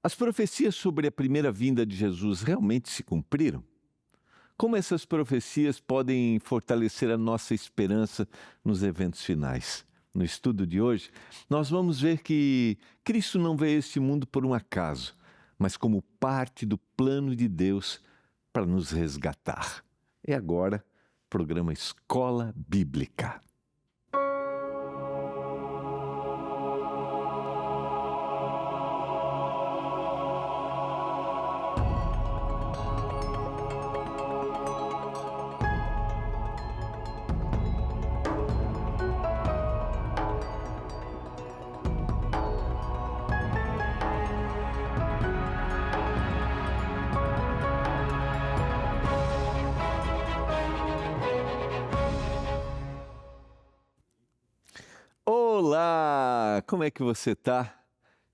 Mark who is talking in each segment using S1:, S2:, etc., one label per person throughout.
S1: As profecias sobre a primeira vinda de Jesus realmente se cumpriram? Como essas profecias podem fortalecer a nossa esperança nos eventos finais? No estudo de hoje, nós vamos ver que Cristo não veio a este mundo por um acaso, mas como parte do plano de Deus para nos resgatar. É agora, programa Escola Bíblica. Olá! Como é que você está?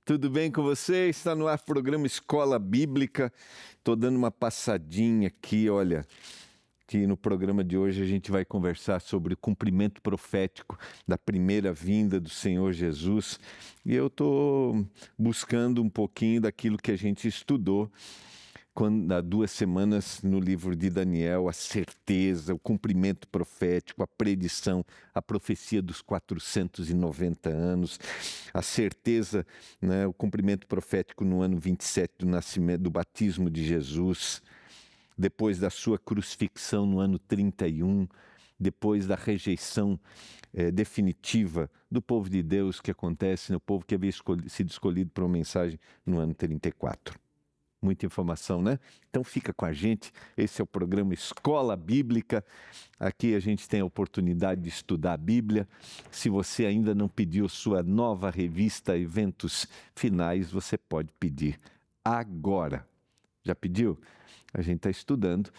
S1: Tudo bem com você? Está no ar o programa Escola Bíblica. Estou dando uma passadinha aqui, olha, que no programa de hoje a gente vai conversar sobre o cumprimento profético da primeira vinda do Senhor Jesus. E eu estou buscando um pouquinho daquilo que a gente estudou há 2 semanas no livro de Daniel, a certeza, o cumprimento profético, a predição, a profecia dos 490 anos, a certeza, né, o cumprimento profético no ano 27 do nascimento, do batismo de Jesus, depois da sua crucifixão no ano 31, depois da rejeição definitiva do povo de Deus que acontece no povo que havia sido escolhido para uma mensagem no ano 34. Muita informação, né? Então fica com a gente, esse é o programa Escola Bíblica. Aqui a gente tem a oportunidade de estudar a Bíblia. Se você ainda não pediu sua nova revista Eventos Finais, você pode pedir agora. Já pediu? A gente está estudando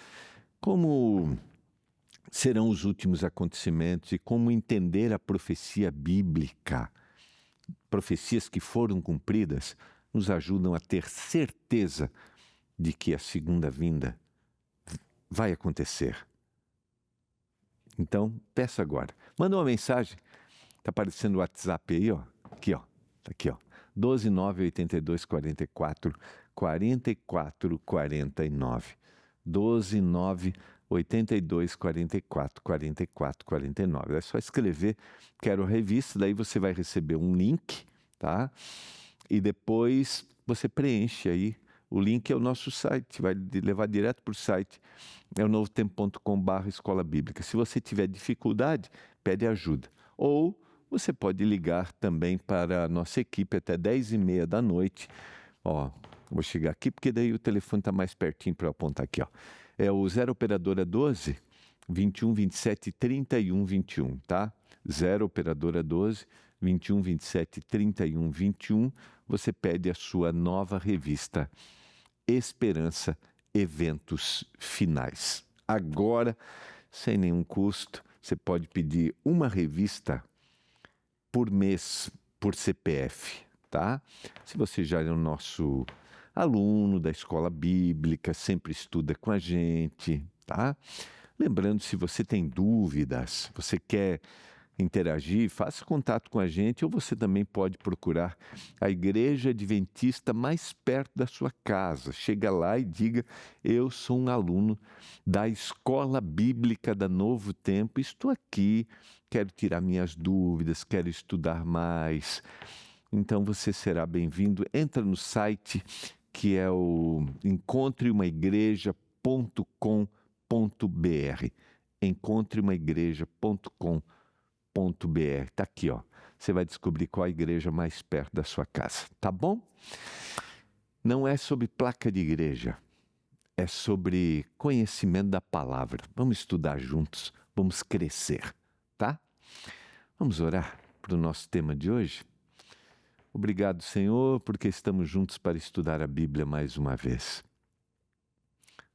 S1: como serão os últimos acontecimentos e como entender a profecia bíblica. Profecias que foram cumpridas nos ajudam a ter certeza de que a segunda vinda vai acontecer. Então, peça agora. Manda uma mensagem. Está aparecendo o WhatsApp aí, ó. Aqui, ó. Aqui, ó. 12982444449. 12982444449. É só escrever quero revista, daí você vai receber um link, tá? E depois você preenche aí. O link é o nosso site, vai levar direto para o site. É o novotempo.com/escola bíblica. Se você tiver dificuldade, pede ajuda. Ou você pode ligar também para a nossa equipe até 10h30 da noite. Ó, vou chegar aqui porque daí o telefone está mais pertinho para eu apontar aqui, ó. É o 0 operadora 12 21 27 31 21, tá? 0 operadora 12 21 27 31 21. Você pede a sua nova revista Esperança Eventos Finais. Agora, sem nenhum custo, você pode pedir uma revista por mês por CPF, tá? Se você já é o nosso aluno da escola bíblica, sempre estuda com a gente, tá? Lembrando, se você tem dúvidas, você quer interagir, faça contato com a gente, ou você também pode procurar a igreja adventista mais perto da sua casa. Chega lá e diga, eu sou um aluno da Escola Bíblica da Novo Tempo, estou aqui, quero tirar minhas dúvidas, quero estudar mais. Então você será bem-vindo. Entra no site que é o encontreumaigreja.com.br, encontreumaigreja.com.br. Tá aqui, ó. Você vai descobrir qual a igreja mais perto da sua casa, tá bom? Não é sobre placa de igreja, é sobre conhecimento da palavra. Vamos estudar juntos, vamos crescer, tá? Vamos orar para o nosso tema de hoje? Obrigado, Senhor, porque estamos juntos para estudar a Bíblia mais uma vez.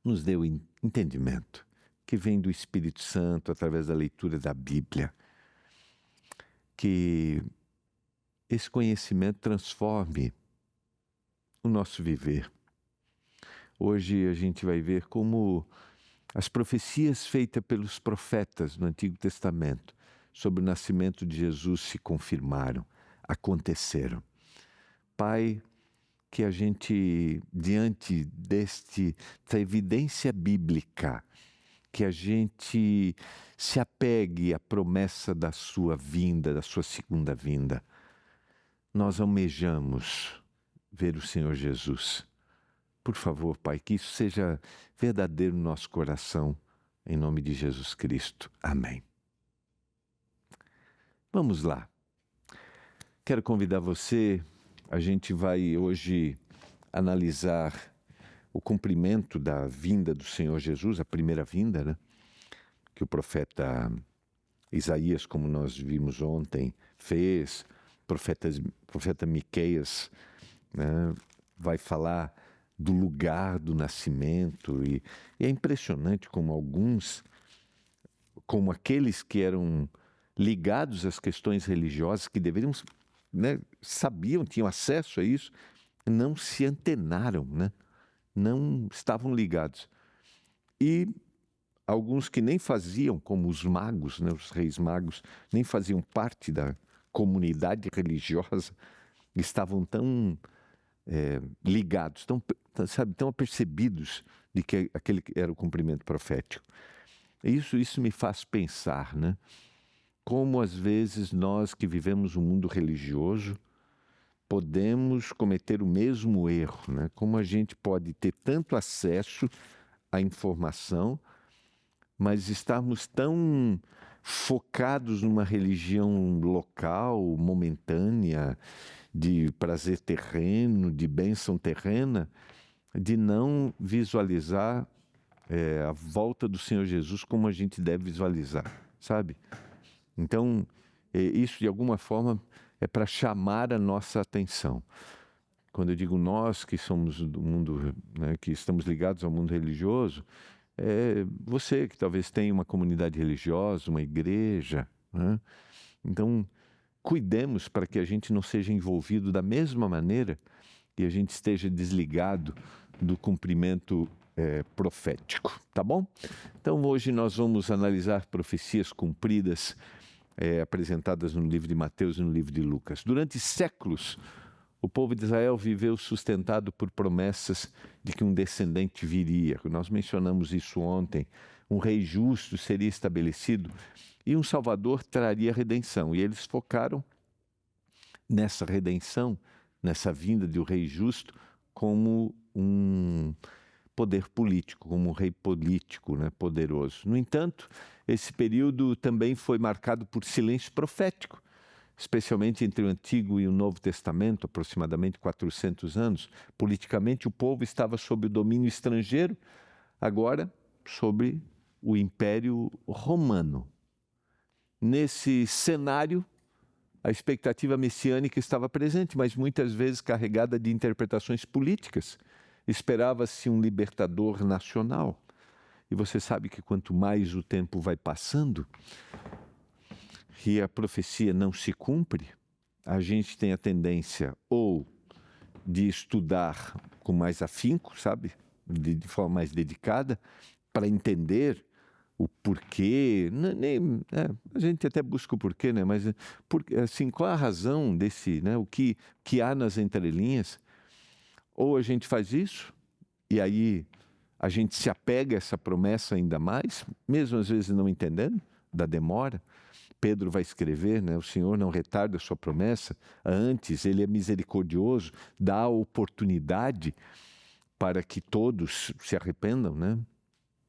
S1: Nos dê o entendimento que vem do Espírito Santo através da leitura da Bíblia. Que esse conhecimento transforme o nosso viver. Hoje a gente vai ver como as profecias feitas pelos profetas no Antigo Testamento sobre o nascimento de Jesus se confirmaram, aconteceram. Pai, que a gente, diante desta evidência bíblica, que a gente se apegue à promessa da sua vinda, da sua segunda vinda. Nós almejamos ver o Senhor Jesus. Por favor, Pai, que isso seja verdadeiro no nosso coração, em nome de Jesus Cristo. Amém. Vamos lá. Quero convidar você, a gente vai hoje analisar o cumprimento da vinda do Senhor Jesus, a primeira vinda, né? Que o profeta Isaías, como nós vimos ontem, fez. Profeta Miqueias, né, vai falar do lugar do nascimento e é impressionante como como aqueles que eram ligados às questões religiosas, que deveriam, né, sabiam, tinham acesso a isso, não se antenaram, né? Não estavam ligados. E alguns que nem faziam, como os magos, né, os reis magos, nem faziam parte da comunidade religiosa, estavam tão ligados, tão apercebidos de que aquele era o cumprimento profético. Isso me faz pensar, né? Como às vezes nós que vivemos um mundo religioso podemos cometer o mesmo erro, né? Como a gente pode ter tanto acesso à informação, mas estarmos tão focados numa religião local, momentânea, de prazer terreno, de bênção terrena, de não visualizar a volta do Senhor Jesus como a gente deve visualizar, sabe? Então, isso de alguma forma é para chamar a nossa atenção. Quando eu digo nós que somos do mundo, né, que estamos ligados ao mundo religioso, você que talvez tenha uma comunidade religiosa, uma igreja, né? Então, cuidemos para que a gente não seja envolvido da mesma maneira e a gente esteja desligado do cumprimento profético, tá bom? Então, hoje nós vamos analisar profecias cumpridas apresentadas no livro de Mateus e no livro de Lucas. Durante séculos, o povo de Israel viveu sustentado por promessas de que um descendente viria. Nós mencionamos isso ontem. Um rei justo seria estabelecido e um salvador traria redenção. E eles focaram nessa redenção, nessa vinda de um rei justo, como um poder político, como um rei político, né, poderoso. No entanto, esse período também foi marcado por silêncio profético, especialmente entre o Antigo e o Novo Testamento, aproximadamente 400 anos. Politicamente, o povo estava sob o domínio estrangeiro, agora sobre o Império Romano. Nesse cenário, a expectativa messiânica estava presente, mas muitas vezes carregada de interpretações políticas. Esperava-se um libertador nacional. E você sabe que quanto mais o tempo vai passando e a profecia não se cumpre, a gente tem a tendência ou de estudar com mais afinco, sabe? De forma mais dedicada, para entender o porquê. A gente até busca o porquê, né? Mas assim, qual a razão desse, né? O que há nas entrelinhas? Ou a gente faz isso, e aí a gente se apega a essa promessa ainda mais, mesmo às vezes não entendendo da demora. Pedro vai escrever, né? O Senhor não retarda a sua promessa, antes Ele é misericordioso, dá a oportunidade para que todos se arrependam, né?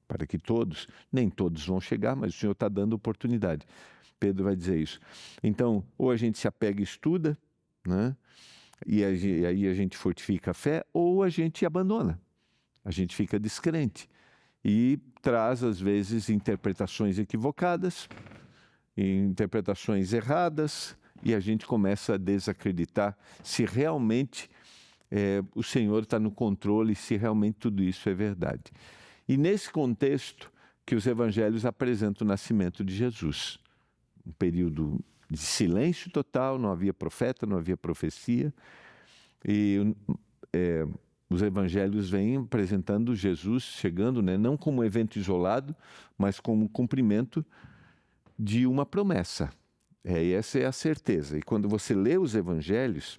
S1: Para que todos, nem todos vão chegar, mas o Senhor está dando oportunidade. Pedro vai dizer isso. Então, ou a gente se apega e estuda, né? E aí a gente fortifica a fé, ou a gente abandona, a gente fica descrente e traz às vezes interpretações equivocadas, interpretações erradas, e a gente começa a desacreditar se realmente o Senhor está no controle, se realmente tudo isso é verdade. E nesse contexto que os evangelhos apresentam o nascimento de Jesus, um período de silêncio total, não havia profeta, não havia profecia, e os evangelhos vêm apresentando Jesus chegando, né, não como um evento isolado, mas como um cumprimento de uma promessa. E essa é a certeza. E quando você lê os evangelhos,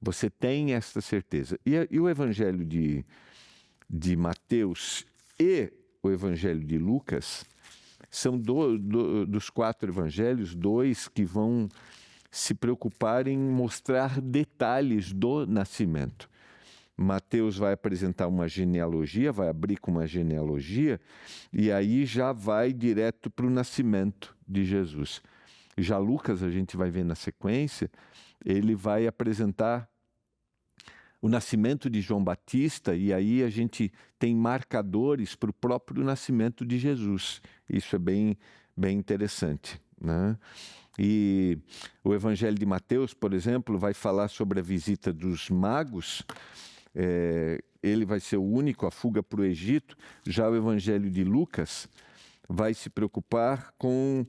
S1: Você tem esta certeza. E o Evangelho de Mateus e o Evangelho de Lucas são dos 4 evangelhos, 2 que vão se preocupar em mostrar detalhes do nascimento. Mateus vai apresentar uma genealogia, vai abrir com uma genealogia, e aí já vai direto para o nascimento de Jesus. Já Lucas, a gente vai ver na sequência, ele vai apresentar o nascimento de João Batista, e aí a gente tem marcadores para o próprio nascimento de Jesus. Isso é bem interessante, né? E o Evangelho de Mateus, por exemplo, vai falar sobre a visita dos magos. Ele vai ser o único, a fuga para o Egito. Já o Evangelho de Lucas vai se preocupar com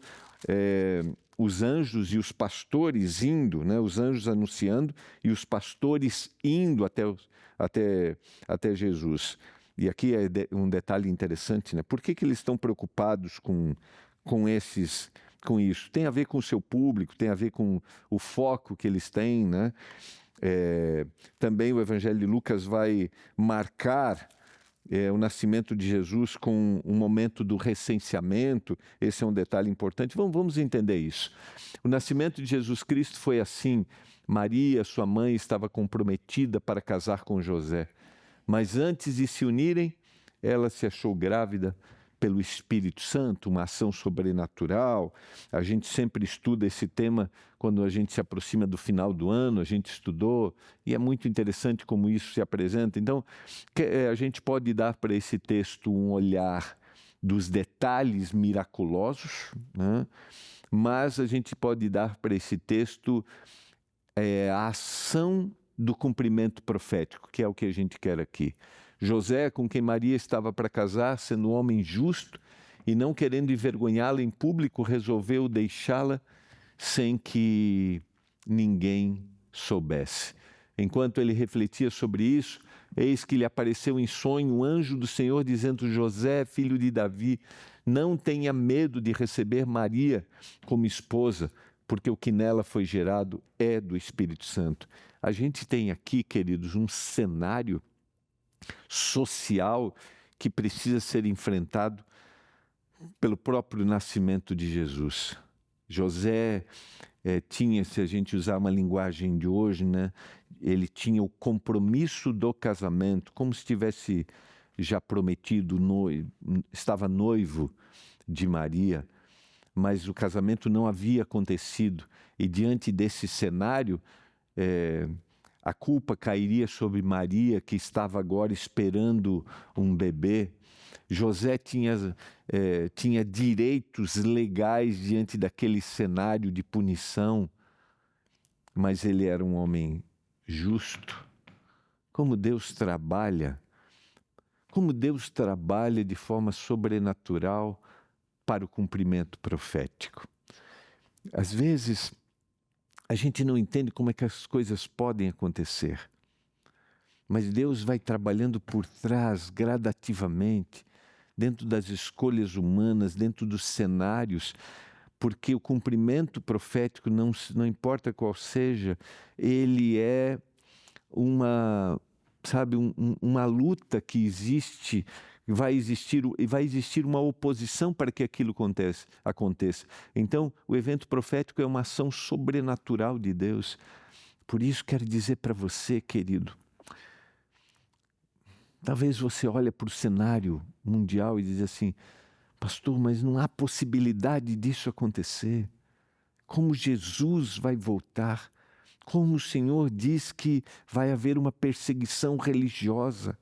S1: os anjos e os pastores indo, né? Os anjos anunciando e os pastores indo até Jesus. E aqui é um detalhe interessante, né? Por que eles estão preocupados com isso? Tem a ver com o seu público, tem a ver com o foco que eles têm, né? Também o Evangelho de Lucas vai marcar o nascimento de Jesus com um momento do recenseamento. Esse é um detalhe importante. Vamos entender isso. O nascimento de Jesus Cristo foi assim. Maria, sua mãe, estava comprometida para casar com José. Mas antes de se unirem, ela se achou grávida pelo Espírito Santo, uma ação sobrenatural. A gente sempre estuda esse tema quando a gente se aproxima do final do ano, a gente estudou, e é muito interessante como isso se apresenta. Então, a gente pode dar para esse texto um olhar dos detalhes miraculosos, né? Mas a gente pode dar para esse texto a ação do cumprimento profético, que é o que a gente quer aqui. José, com quem Maria estava para casar, sendo um homem justo e não querendo envergonhá-la em público, resolveu deixá-la sem que ninguém soubesse. Enquanto ele refletia sobre isso, eis que lhe apareceu em sonho um anjo do Senhor dizendo: José, filho de Davi, não tenha medo de receber Maria como esposa, porque o que nela foi gerado é do Espírito Santo. A gente tem aqui, queridos, um cenário social que precisa ser enfrentado pelo próprio nascimento de Jesus. José tinha, se a gente usar uma linguagem de hoje, né, ele tinha o compromisso do casamento, como se tivesse já prometido, estava noivo de Maria, mas o casamento não havia acontecido. E diante desse cenário, a culpa cairia sobre Maria, que estava agora esperando um bebê. José tinha direitos legais diante daquele cenário de punição, mas ele era um homem justo. Como Deus trabalha de forma sobrenatural para o cumprimento profético. Às vezes, a gente não entende como é que as coisas podem acontecer. Mas Deus vai trabalhando por trás, gradativamente, dentro das escolhas humanas, dentro dos cenários, porque o cumprimento profético, não importa qual seja, ele é uma luta que existe, vai existir uma oposição para que aquilo aconteça. Então, o evento profético é uma ação sobrenatural de Deus. Por isso, quero dizer para você, querido, talvez você olhe para o cenário mundial e diz assim: pastor, mas não há possibilidade disso acontecer. Como Jesus vai voltar? Como o Senhor diz que vai haver uma perseguição religiosa?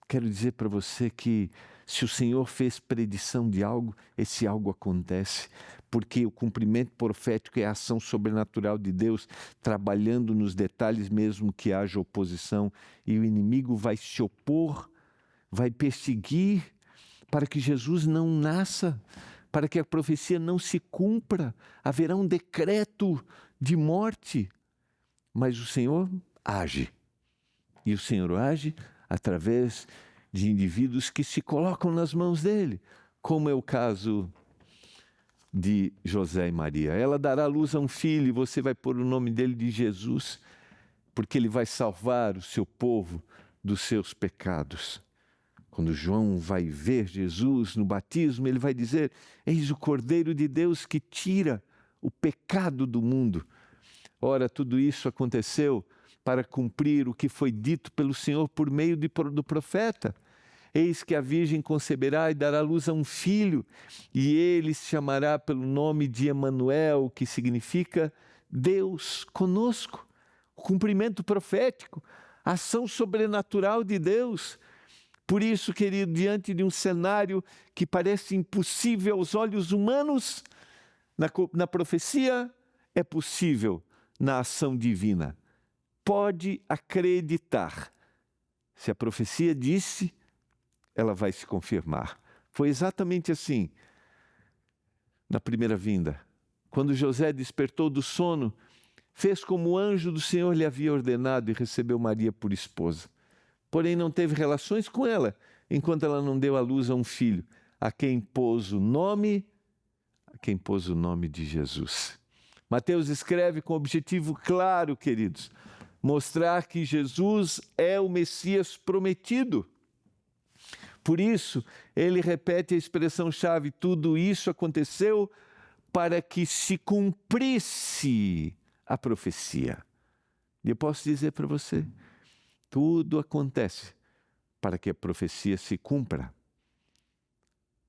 S1: Quero dizer para você que se o Senhor fez predição de algo, esse algo acontece, porque o cumprimento profético é a ação sobrenatural de Deus, trabalhando nos detalhes mesmo que haja oposição, e o inimigo vai se opor, vai perseguir para que Jesus não nasça, para que a profecia não se cumpra. Haverá um decreto de morte, mas o Senhor age, e o Senhor age através de indivíduos que se colocam nas mãos dele, como é o caso de José e Maria. Ela dará luz a um filho e você vai pôr o nome dele de Jesus. porque ele vai salvar o seu povo dos seus pecados. Quando João vai ver Jesus no batismo, ele vai dizer: eis o Cordeiro de Deus que tira o pecado do mundo. Ora, tudo isso aconteceu para cumprir o que foi dito pelo Senhor por meio do profeta. Eis que a Virgem conceberá e dará luz a um filho, e ele se chamará pelo nome de Emanuel, que significa Deus conosco. O cumprimento profético, a ação sobrenatural de Deus. Por isso, querido, diante de um cenário que parece impossível aos olhos humanos, na profecia é possível na ação divina. Pode acreditar. Se a profecia disse, ela vai se confirmar. Foi exatamente assim na primeira vinda. Quando José despertou do sono, fez como o anjo do Senhor lhe havia ordenado e recebeu Maria por esposa. Porém, não teve relações com ela, enquanto ela não deu à luz a um filho, a quem pôs o nome de Jesus. Mateus escreve com objetivo claro, queridos, mostrar que Jesus é o Messias prometido. Por isso, ele repete a expressão-chave: tudo isso aconteceu para que se cumprisse a profecia. E eu posso dizer para você, tudo acontece para que a profecia se cumpra.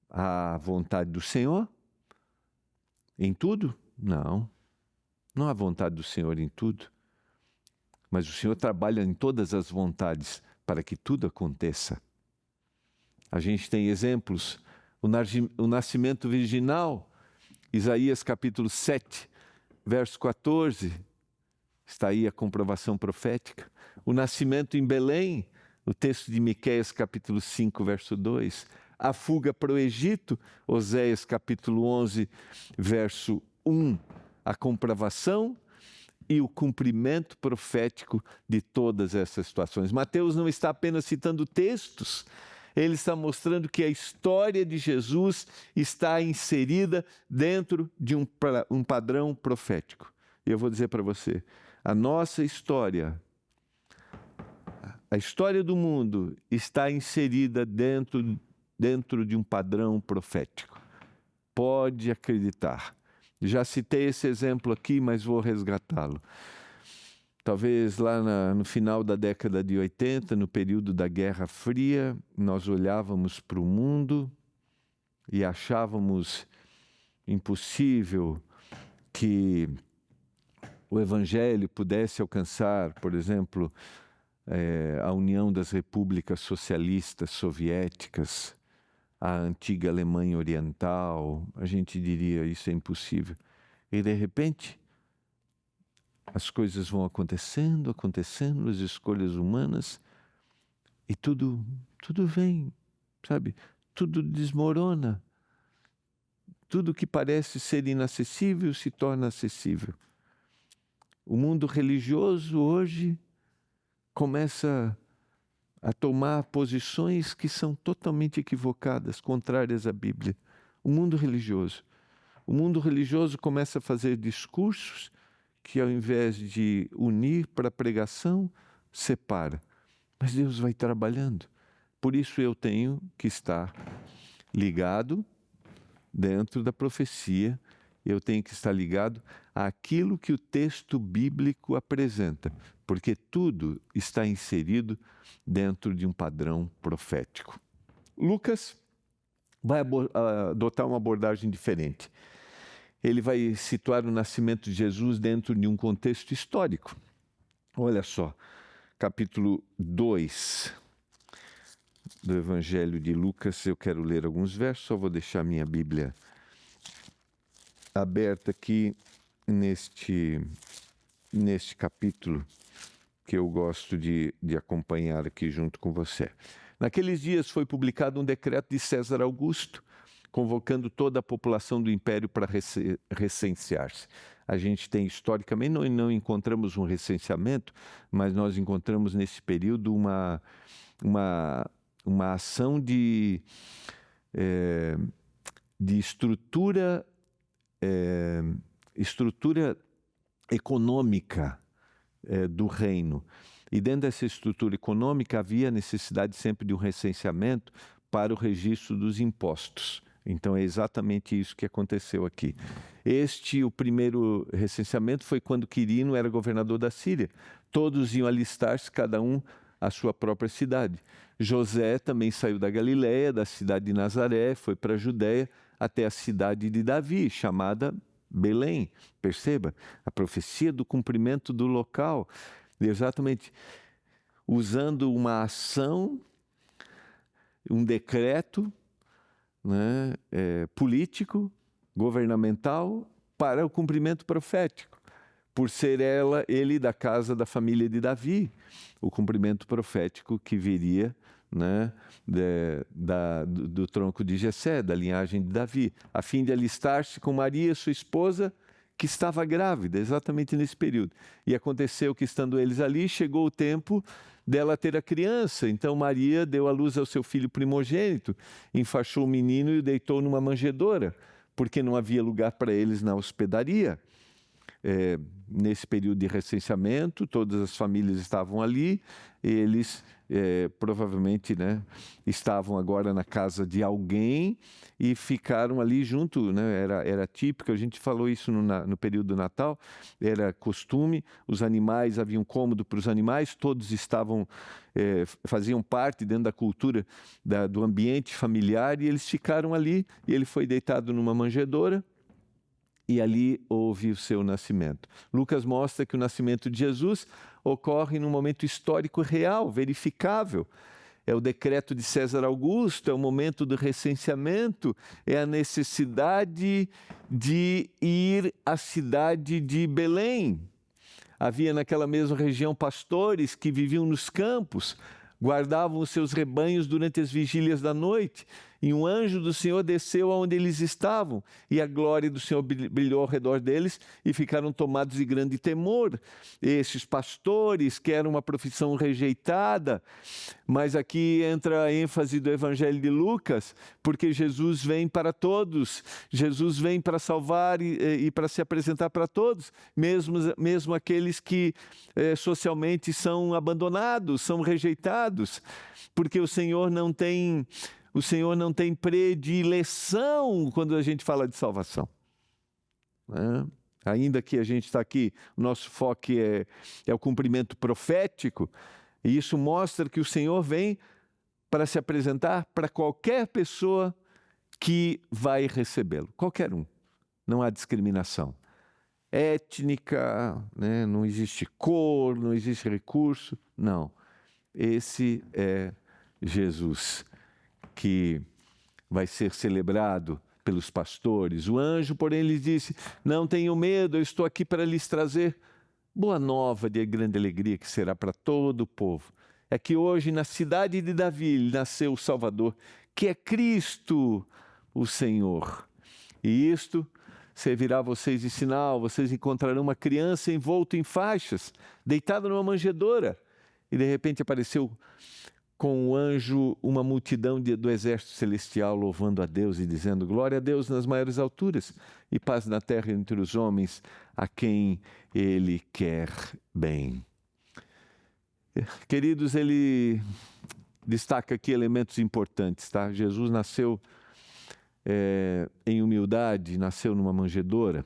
S1: A vontade do Senhor em tudo? Não. Não há vontade do Senhor em tudo. Mas o Senhor trabalha em todas as vontades para que tudo aconteça. A gente tem exemplos. O nascimento virginal, Isaías capítulo 7, verso 14, está aí a comprovação profética. O nascimento em Belém, o texto de Miqueias capítulo 5, verso 2. A fuga para o Egito, Oséias capítulo 11, verso 1. A comprovação e o cumprimento profético de todas essas situações. Mateus não está apenas citando textos, ele está mostrando que a história de Jesus está inserida dentro de um padrão profético. E eu vou dizer para você, a nossa história, a história do mundo está inserida dentro de um padrão profético. Pode acreditar. Já citei esse exemplo aqui, mas vou resgatá-lo. Talvez lá no final da década de 80, no período da Guerra Fria, nós olhávamos para o mundo e achávamos impossível que o Evangelho pudesse alcançar, por exemplo, a União das Repúblicas Socialistas Soviéticas, a antiga Alemanha Oriental. A gente diria, isso é impossível. E de repente, as coisas vão acontecendo, as escolhas humanas, e tudo vem, sabe? Tudo desmorona. Tudo que parece ser inacessível se torna acessível. O mundo religioso hoje começa a tomar posições que são totalmente equivocadas, contrárias à Bíblia. O mundo religioso começa a fazer discursos que, ao invés de unir para a pregação, separa. Mas Deus vai trabalhando. Por isso eu tenho que estar ligado dentro da profecia, eu tenho que estar ligado àquilo que o texto bíblico apresenta, porque tudo está inserido dentro de um padrão profético. Lucas vai adotar uma abordagem diferente. Ele vai situar o nascimento de Jesus dentro de um contexto histórico. Olha só, capítulo 2 do Evangelho de Lucas, eu quero ler alguns versos, só vou deixar minha Bíblia aberta aqui neste capítulo que eu gosto de acompanhar aqui junto com você. Naqueles dias foi publicado um decreto de César Augusto, convocando toda a população do império para recensear-se. A gente tem, historicamente, não encontramos um recenseamento, mas nós encontramos nesse período uma ação de estrutura econômica do reino. E dentro dessa estrutura econômica havia necessidade sempre de um recenseamento para o registro dos impostos. Então é exatamente isso que aconteceu aqui. O primeiro recenseamento foi quando Quirino era governador da Síria. Todos iam alistar-se, cada um à sua própria cidade. José também saiu da Galiléia, da cidade de Nazaré, foi para a Judéia, até a cidade de Davi, chamada Belém. Perceba, a profecia do cumprimento do local. Exatamente, usando uma ação, um decreto, né, político, governamental, para o cumprimento profético. Por ser ele da casa da família de Davi, o cumprimento profético que viria, né, do tronco de Jessé, da linhagem de Davi, a fim de alistar-se com Maria, sua esposa, que estava grávida, exatamente nesse período. E aconteceu que, estando eles ali, chegou o tempo dela ter a criança. Então Maria deu à luz ao seu filho primogênito, enfaixou o menino e o deitou numa manjedoura, porque não havia lugar para eles na hospedaria. Nesse período de recenseamento, todas as famílias estavam ali, eles provavelmente, né, estavam agora na casa de alguém e ficaram ali junto, né, era típico, a gente falou isso no período do Natal, era costume, os animais, havia um cômodo para os animais, todos faziam parte dentro da cultura do ambiente familiar e eles ficaram ali e ele foi deitado numa manjedoura. E ali houve o seu nascimento. Lucas mostra que o nascimento de Jesus ocorre num momento histórico real, verificável. É o decreto de César Augusto, é o momento do recenseamento, é a necessidade de ir à cidade de Belém. Havia naquela mesma região pastores que viviam nos campos, guardavam os seus rebanhos durante as vigílias da noite, e um anjo do Senhor desceu aonde eles estavam, e a glória do Senhor brilhou ao redor deles, e ficaram tomados de grande temor. Esses pastores, que eram uma profissão rejeitada, mas aqui entra a ênfase do Evangelho de Lucas, porque Jesus vem para todos, Jesus vem para salvar e para se apresentar para todos, mesmo aqueles que socialmente são abandonados, são rejeitados, porque o Senhor não tem predileção quando a gente fala de salvação. Ainda que a gente está aqui, o nosso foco é o cumprimento profético, e isso mostra que o Senhor vem para se apresentar para qualquer pessoa que vai recebê-lo, qualquer um. Não há discriminação étnica, né? Não existe cor, não existe recurso, não. Esse é Jesus, que vai ser celebrado pelos pastores. O anjo, porém, lhes disse: não tenham medo, eu estou aqui para lhes trazer boa nova de grande alegria, que será para todo o povo. É que hoje, na cidade de Davi, nasceu o Salvador, que é Cristo, o Senhor. E isto servirá a vocês de sinal: vocês encontrarão uma criança envolta em faixas, deitada numa manjedoura. E de repente apareceu com o anjo uma multidão do exército celestial, louvando a Deus e dizendo: glória a Deus nas maiores alturas e paz na terra entre os homens a quem Ele quer bem. Queridos, ele destaca aqui elementos importantes, tá? Jesus nasceu em humildade, nasceu numa manjedoura,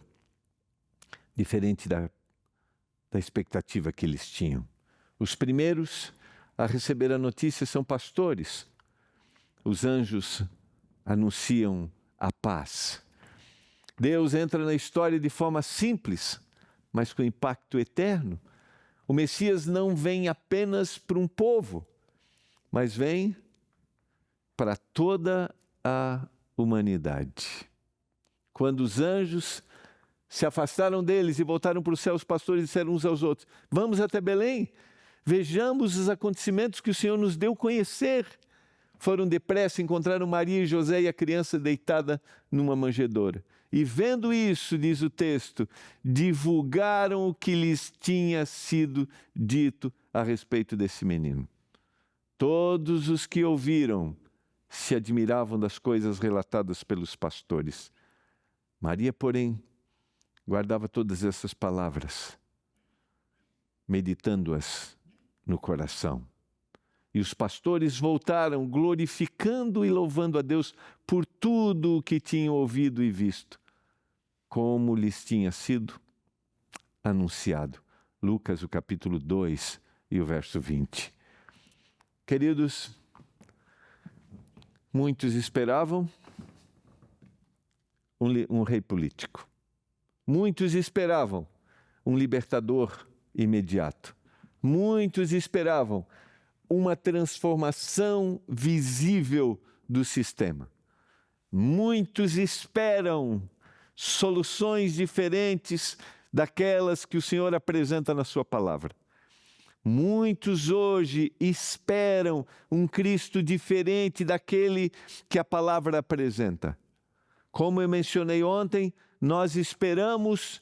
S1: diferente da expectativa que eles tinham. Os primeiros a receber a notícia são pastores. Os anjos anunciam a paz. Deus entra na história de forma simples, mas com impacto eterno. O Messias não vem apenas para um povo, mas vem para toda a humanidade. Quando os anjos se afastaram deles e voltaram para o céu, os pastores disseram uns aos outros: vamos até Belém, vejamos os acontecimentos que o Senhor nos deu conhecer. Foram depressa, encontraram Maria e José e a criança deitada numa manjedoura. E vendo isso, diz o texto, divulgaram o que lhes tinha sido dito a respeito desse menino. Todos os que ouviram se admiravam das coisas relatadas pelos pastores. Maria, porém, guardava todas essas palavras, meditando-as no coração. E os pastores voltaram glorificando e louvando a Deus por tudo o que tinham ouvido e visto, como lhes tinha sido anunciado. Lucas, o capítulo 2 e o verso 20. Queridos, muitos esperavam um rei político. Muitos esperavam um libertador imediato. Muitos esperavam uma transformação visível do sistema. Muitos esperam soluções diferentes daquelas que o Senhor apresenta na sua palavra. Muitos hoje esperam um Cristo diferente daquele que a palavra apresenta. Como eu mencionei ontem, nós esperamos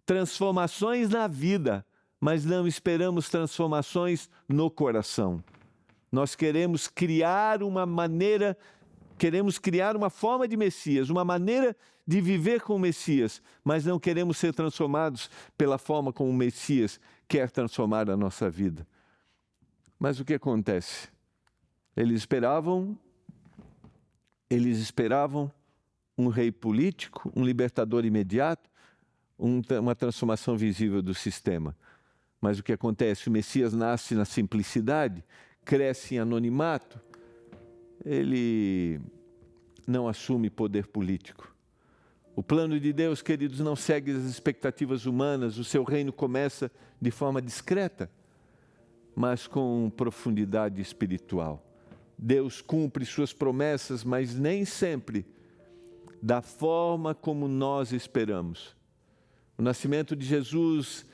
S1: transformações na vida, mas não esperamos transformações no coração. Nós queremos criar uma forma de Messias, uma maneira de viver com o Messias, mas não queremos ser transformados pela forma como o Messias quer transformar a nossa vida. Mas o que acontece? Eles esperavam um rei político, um libertador imediato, uma transformação visível do sistema. Mas o que acontece? O Messias nasce na simplicidade, cresce em anonimato, ele não assume poder político. O plano de Deus, queridos, não segue as expectativas humanas, o seu reino começa de forma discreta, mas com profundidade espiritual. Deus cumpre suas promessas, mas nem sempre da forma como nós esperamos. O nascimento de Jesus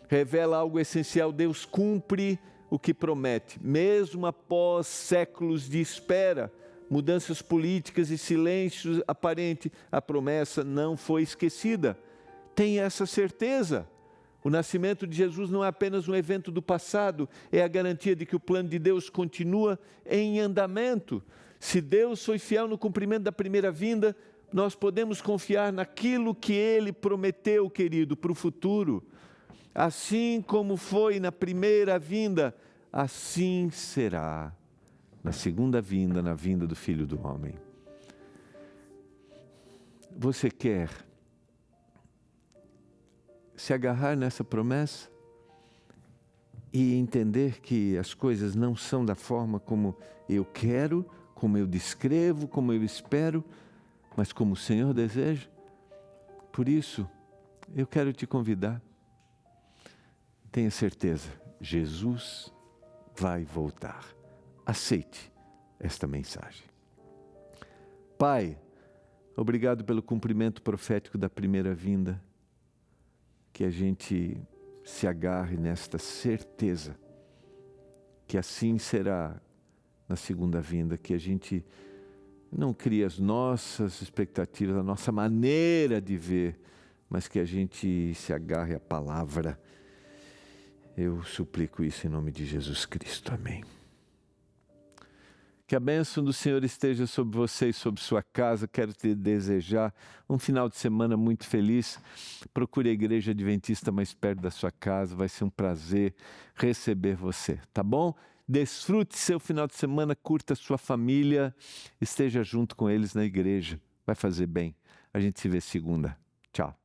S1: revela algo essencial. Deus cumpre o que promete, mesmo após séculos de espera, mudanças políticas e silêncio aparente, a promessa não foi esquecida. Tenha essa certeza. O nascimento de Jesus não é apenas um evento do passado, é a garantia de que o plano de Deus continua em andamento. Se Deus foi fiel no cumprimento da primeira vinda, nós podemos confiar naquilo que Ele prometeu, querido, para o futuro. Assim como foi na primeira vinda, assim será na segunda vinda, na vinda do Filho do Homem. Você quer se agarrar nessa promessa e entender que as coisas não são da forma como eu quero, como eu descrevo, como eu espero, mas como o Senhor deseja? Por isso, eu quero te convidar. Tenha certeza, Jesus vai voltar. Aceite esta mensagem. Pai, obrigado pelo cumprimento profético da primeira vinda. Que a gente se agarre nesta certeza que assim será na segunda vinda, que a gente não crie as nossas expectativas, a nossa maneira de ver, mas que a gente se agarre à palavra. Eu suplico isso em nome de Jesus Cristo. Amém. Que a bênção do Senhor esteja sobre você e sobre sua casa. Quero te desejar um final de semana muito feliz. Procure a Igreja Adventista mais perto da sua casa. Vai ser um prazer receber você, tá bom? Desfrute seu final de semana, curta sua família, esteja junto com eles na igreja. Vai fazer bem. A gente se vê segunda. Tchau.